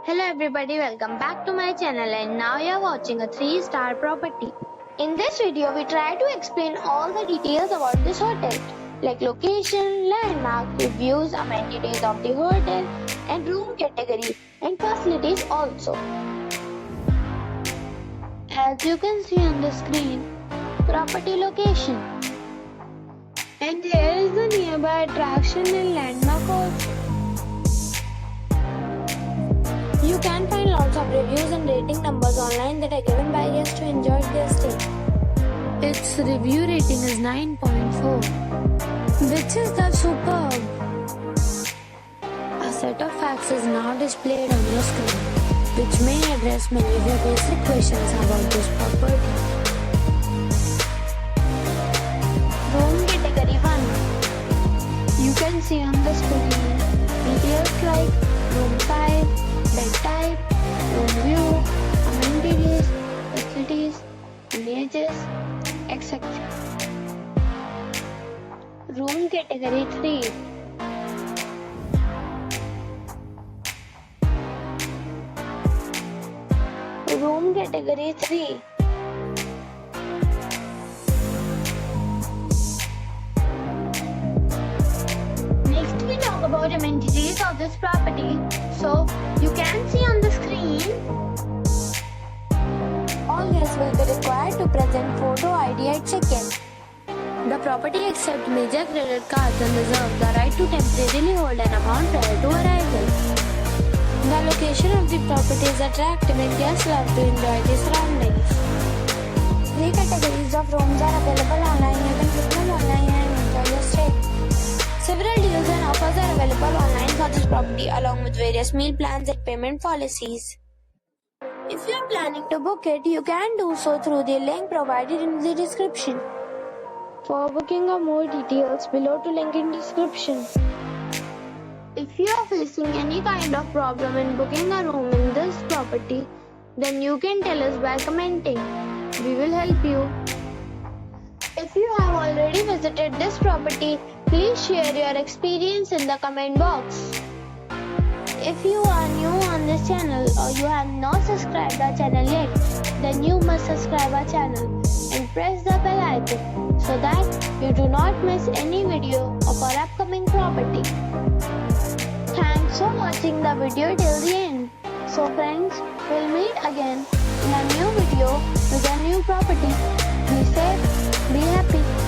Hello everybody, welcome back to my channel and now you are watching a 3-star property. In this video, we try to explain all the details about this hotel, like location, landmark, reviews, amenities of the hotel, and room category and facilities also. As you can see on the screen, property location. And here is the nearby attraction and landmark also. You can find lots of reviews and rating numbers online that are given by guests to enjoy their stay. Its review rating is 9.4, which is the superb. A set of facts is now displayed on your screen, which may address many of your basic questions about this property. Room category 1. You can see on the screen details like room type, bed type, room view, amenities, facilities, images, etc. Room category 3. Room category 3. Next we talk about amenities of this property. So you can see on the screen, all guests will be required to present photo ID at check-in. The property accepts major credit cards and reserves the right to temporarily hold an amount prior to arrival. The location of the property is attractive and guests love to enjoy the surroundings. 3 categories of rooms are available online. You can book them online and enjoy your stay. Several deals and offers are available online for this property along with various meal plans and payment policies. If you are planning to book it, you can do so through the link provided in the description. For booking or more details, below to link in description. If you are facing any kind of problem in booking a room in this property, then you can tell us by commenting. We will help you. If you have already visited this property, please share your experience in the comment box. If you are new on this channel or you have not subscribed our channel yet, then you must subscribe our channel and press the bell icon so that you do not miss any video of our upcoming property. Thanks for watching the video till the end. So friends, we'll meet again in a new video with a new property. Be safe, be happy.